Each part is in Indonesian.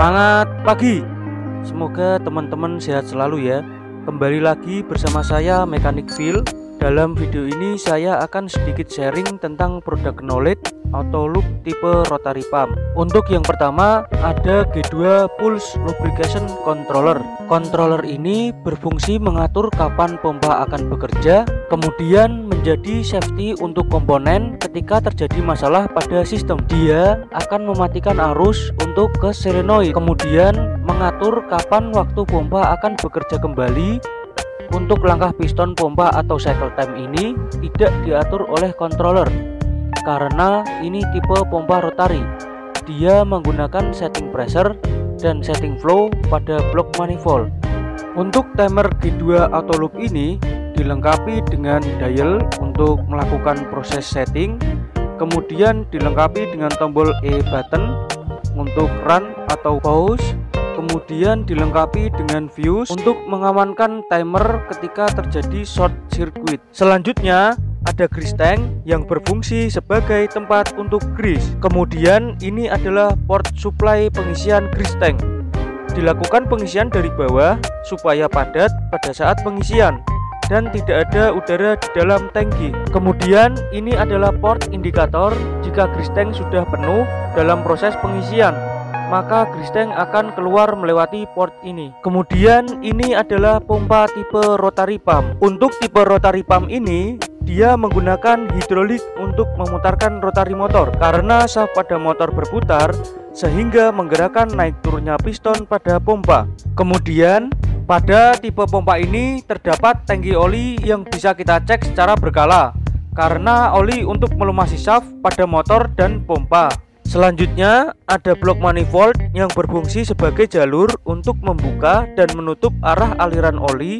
Semangat pagi. Semoga teman-teman sehat selalu ya. Kembali lagi bersama saya Mekanik Phil. Dalam video ini saya akan sedikit sharing tentang produk knowledge auto loop tipe rotary pump. Untuk yang pertama ada G2 Pulse Lubrication Controller. Controller ini berfungsi mengatur kapan pompa akan bekerja, kemudian menjadi safety untuk komponen ketika terjadi masalah pada sistem. Dia akan mematikan arus untuk ke solenoid, kemudian mengatur kapan waktu pompa akan bekerja kembali. Untuk langkah piston pompa atau cycle time ini tidak diatur oleh controller karena ini tipe pompa rotary. Dia menggunakan setting pressure dan setting flow pada blok manifold. Untuk timer G2 auto loop ini dilengkapi dengan dial untuk melakukan proses setting, kemudian dilengkapi dengan tombol E button untuk run atau pause, kemudian dilengkapi dengan fuse untuk mengamankan timer ketika terjadi short circuit. Selanjutnya ada grease tank yang berfungsi sebagai tempat untuk grease. Kemudian ini adalah port supply pengisian grease tank. Dilakukan pengisian dari bawah supaya padat pada saat pengisian dan tidak ada udara di dalam tangki. Kemudian ini adalah port indikator jika grease tank sudah penuh dalam proses pengisian, maka grease tank akan keluar melewati port ini. Kemudian ini adalah pompa tipe rotary pump. Untuk tipe rotary pump ini dia menggunakan hidrolik untuk memutarkan rotary motor karena shaft pada motor berputar sehingga menggerakkan naik turunnya piston pada pompa. Kemudian pada tipe pompa ini terdapat tangki oli yang bisa kita cek secara berkala karena oli untuk melumasi shaft pada motor dan pompa. Selanjutnya ada blok manifold yang berfungsi sebagai jalur untuk membuka dan menutup arah aliran oli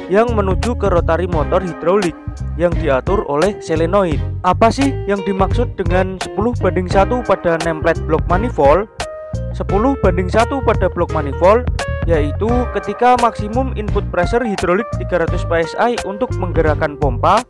yang menuju ke rotary motor hidrolik yang diatur oleh solenoid. Apa sih yang dimaksud dengan 10:1 pada nameplate blok manifold? 10:1 pada blok manifold yaitu ketika maksimum input pressure hidrolik 300 psi untuk menggerakkan pompa,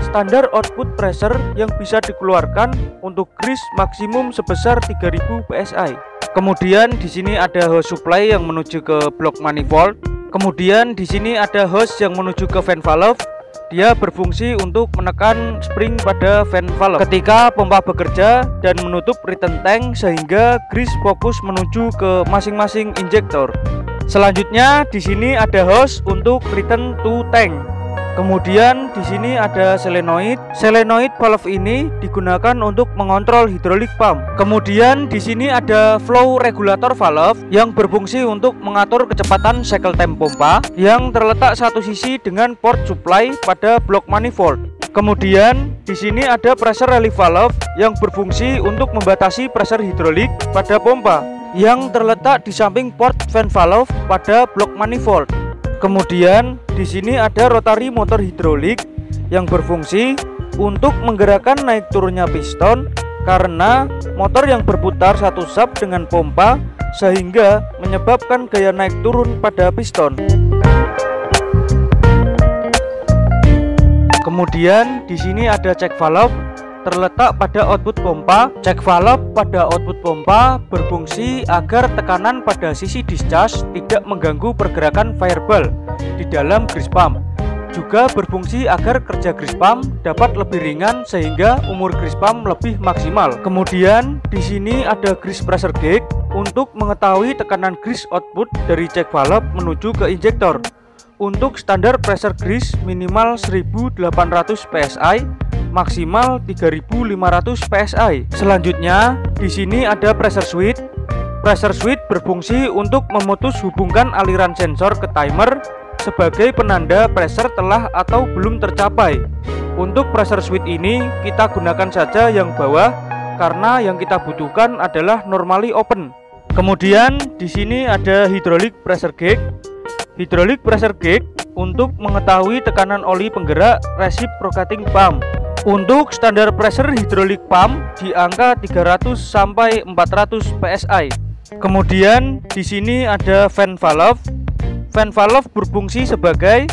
standar output pressure yang bisa dikeluarkan untuk grease maksimum sebesar 3000 psi. Kemudian di sini ada hose supply yang menuju ke blok manifold. Kemudian di sini ada hose yang menuju ke fan valve. Dia berfungsi untuk menekan spring pada fan valve ketika pompa bekerja dan menutup return tank sehingga grease fokus menuju ke masing-masing injektor. Selanjutnya di sini ada hose untuk return to tank. Kemudian di sini ada solenoid. Solenoid valve ini digunakan untuk mengontrol hidrolik pump. Kemudian di sini ada flow regulator valve yang berfungsi untuk mengatur kecepatan cycle time pompa yang terletak satu sisi dengan port supply pada blok manifold. Kemudian di sini ada pressure relief valve yang berfungsi untuk membatasi pressure hidrolik pada pompa yang terletak di samping port fan valve pada blok manifold. Kemudian di sini ada rotary motor hidrolik yang berfungsi untuk menggerakkan naik turunnya piston karena motor yang berputar satu shaft dengan pompa sehingga menyebabkan gaya naik turun pada piston. Kemudian di sini ada check valve terletak pada output pompa. Check valve pada output pompa berfungsi agar tekanan pada sisi discharge tidak mengganggu pergerakan fireball di dalam grease pump. Juga berfungsi agar kerja grease pump dapat lebih ringan sehingga umur grease pump lebih maksimal. Kemudian di sini ada grease pressure gauge untuk mengetahui tekanan grease output dari check valve menuju ke injektor. Untuk standar pressure grease minimal 1800 psi, maksimal 3500 psi. Selanjutnya di sini ada pressure switch. Pressure switch berfungsi untuk memutus hubungkan aliran sensor ke timer sebagai penanda pressure telah atau belum tercapai. Untuk pressure switch ini kita gunakan saja yang bawah karena yang kita butuhkan adalah normally open. Kemudian di sini ada hydraulic pressure gauge. Hydraulic pressure gauge untuk mengetahui tekanan oli penggerak reciprocating pump. Untuk standar pressure hidrolik pump di angka 300 sampai 400 psi. Kemudian di sini ada fan valve. Fan valve berfungsi sebagai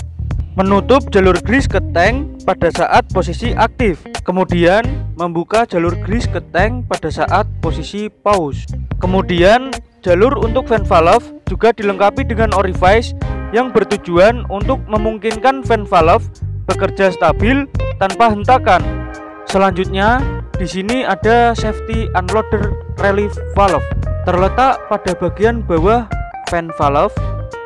menutup jalur grease ke tank pada saat posisi aktif, kemudian membuka jalur grease ke tank pada saat posisi pause. Kemudian Jalur untuk fan valve juga dilengkapi dengan orifice yang bertujuan untuk memungkinkan fan valve bekerja stabil tanpa hentakan. Selanjutnya, di sini ada safety unloader relief valve terletak pada bagian bawah fan valve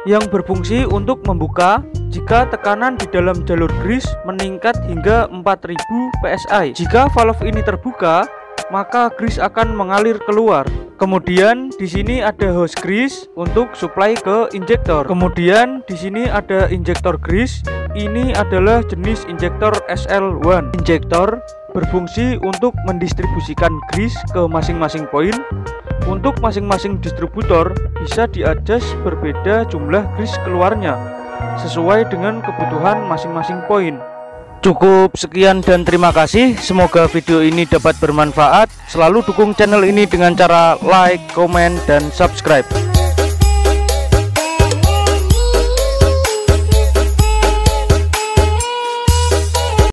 yang berfungsi untuk membuka jika tekanan di dalam jalur grease meningkat hingga 4000 psi. Jika valve ini terbuka, maka grease akan mengalir keluar. Kemudian di sini ada hose grease untuk supply ke injektor. Kemudian di sini ada injektor grease. Ini adalah jenis injektor SL1. Injektor berfungsi untuk mendistribusikan grease ke masing-masing poin. Untuk masing-masing distributor bisa diadjust berbeda jumlah grease keluarnya sesuai dengan kebutuhan masing-masing poin. Cukup sekian dan terima kasih. Semoga video ini dapat bermanfaat. Selalu dukung channel ini dengan cara like, komen, dan subscribe.